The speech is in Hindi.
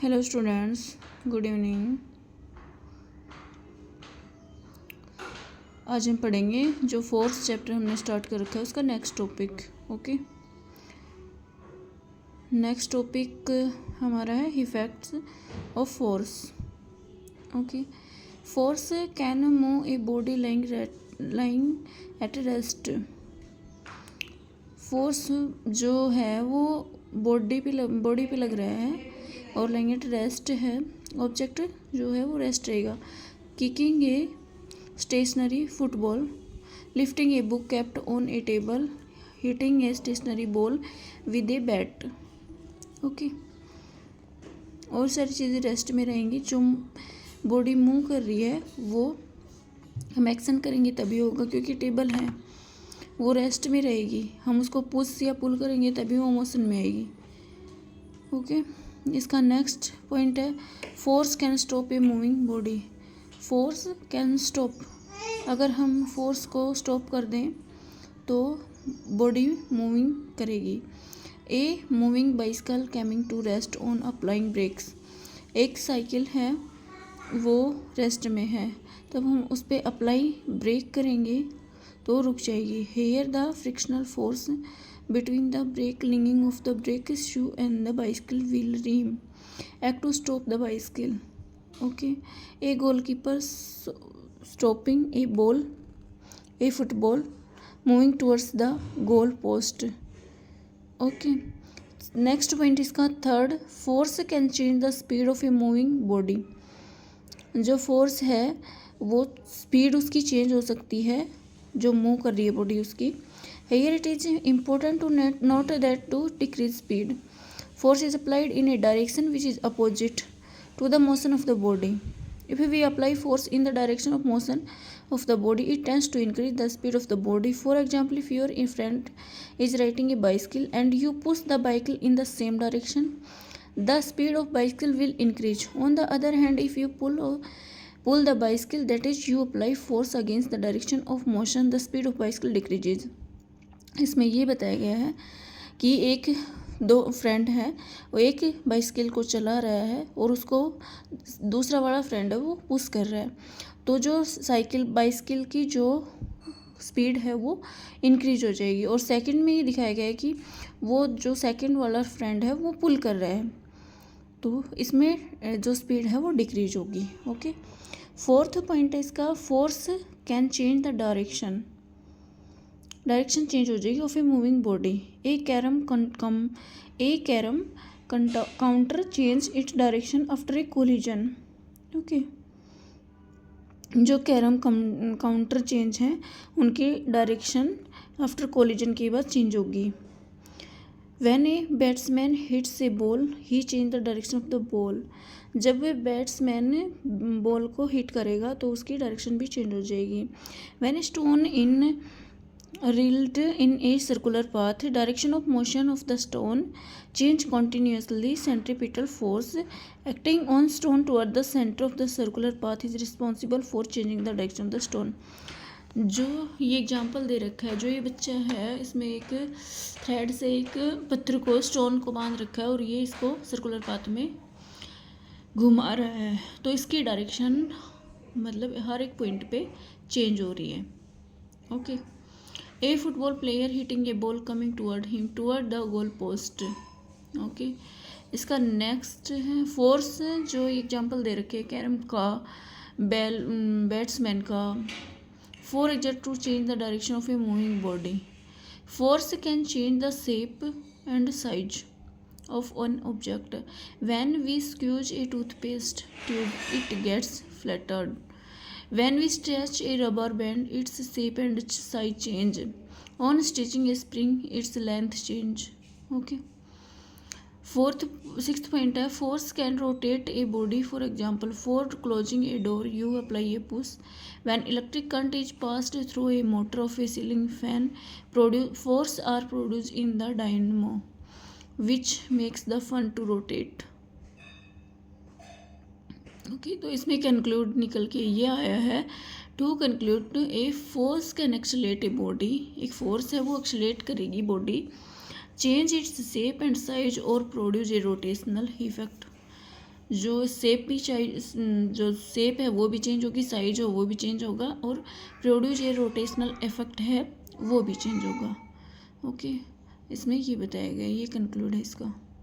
Hello students, good evening. आज हम पढ़ेंगे जो फोर्थ चैप्टर हमने स्टार्ट कर रखा है उसका next topic. Okay, next topic हमारा है effects of force. Okay, force can move a body lying at rest. Force जो है वो बॉडी पे लग रहा है और लाइंग एट रेस्ट है। ऑब्जेक्ट जो है वो रेस्ट रहेगा। Kicking a stationary football, lifting a book kept on a table, hitting a stationary ball with a bat. Okay, और सारी चीज़ें रेस्ट में रहेंगी। जो बॉडी मूव कर रही है वो हम एक्शन करेंगे तभी होगा, क्योंकि टेबल है वो रेस्ट में रहेगी। हम उसको पुश या पुल करेंगे तभी वो मोशन में आएगी। ओके, इसका नेक्स्ट पॉइंट है force can stop A moving body. Force can stop, अगर हम फोर्स को स्टॉप कर दें तो बॉडी मूविंग करेगी। A moving bicycle coming to rest on applying brakes. एक साइकिल है वो रेस्ट में है, तब हम उस पर अप्लाई ब्रेक करेंगे तो रुक जाएगी। Here the frictional force between the brake linking of the brake shoe and the bicycle wheel rim act to stop the bicycle. Okay, a goalkeeper stopping a football moving towards the goal post. Okay, next point इसका third, force can change the speed of a moving body. जो फोर्स है वो स्पीड उसकी चेंज हो सकती है, जो मूव कर रही है बॉडी उसकी। Here it is important to note that to decrease speed force is applied in a direction which is opposite to the motion of the body. If we apply force in the direction of motion of the body, it tends to increase the speed of the body. For example, if your friend is riding a bicycle and you push the bicycle in the same direction, the speed of bicycle will increase. On the other hand, if you pull the bicycle, that is you apply force against the direction of motion, the speed of bicycle decreases. इसमें ये बताया गया है कि एक दो फ्रेंड है, वो एक बाइसिकल को चला रहा है और उसको दूसरा वाला फ्रेंड है वो पुश कर रहा है, तो जो बाइसिकल की जो स्पीड है वो इंक्रीज हो जाएगी। और सेकंड में ये दिखाया गया है कि वो जो सेकंड वाला फ्रेंड है वो पुल कर रहा है, तो इसमें जो स्पीड है वो डिक्रीज होगी। ओके, फोर्थ पॉइंट है इसका, force can change the direction change हो जाएगी of a moving body. A carrom counter change its direction after a collision. Okay, जो कैरम काउंटर चेंज हैं उनकी डायरेक्शन आफ्टर कोलिजन के बाद चेंज होगी। When a batsman hits A ball he change the direction of the ball. जब वे बैट्समैन बॉल को हिट करेगा तो उसकी डायरेक्शन भी चेंज हो जाएगी। When a stone in reeled in a circular path, direction of motion of the stone change continuously. Centripetal force acting on stone toward the center of the circular path is responsible for changing the direction of the stone. जो ये एग्जांपल दे रखा है, जो ये बच्चा है इसमें एक थ्रेड से एक पत्थर को स्टोन को बांध रखा है और ये इसको सर्कुलर पाथ में घुमा रहा है, तो इसकी डायरेक्शन मतलब हर एक पॉइंट पे चेंज हो रही है। Okay, a football player hitting a ball coming toward the goal post. Okay, इसका नेक्स्ट है फोर्स, जो एग्जांपल दे रखे हैं कैरम का, बैट्समैन का। For exert to change the direction of a moving body. Force can change the shape and size of an object. When we squeeze a toothpaste tube it gets flattened. When we stretch a rubber band, its shape and size change. On stretching a spring, its length change. Okay. Sixth point है, force can rotate a body. For example, for closing a door, you apply a push. When electric current is passed through a motor of a ceiling fan, force are produced in the dynamo, which makes the fan to rotate. Okay, तो इसमें कंक्लूड निकल के ये आया है, to conclude a force can accelerate a body. एक फोर्स है वो एक्सलेट करेगी body, change its shape and size और प्रोड्यूस ए रोटेशनल इफेक्ट। जो शेप भी जो शेप है वो भी चेंज होगी, साइज हो वो भी चेंज होगा, और प्रोड्यूस ये रोटेशनल इफेक्ट है वो भी चेंज होगा। ओके, इसमें ये बताया गया, ये कंक्लूड है इसका।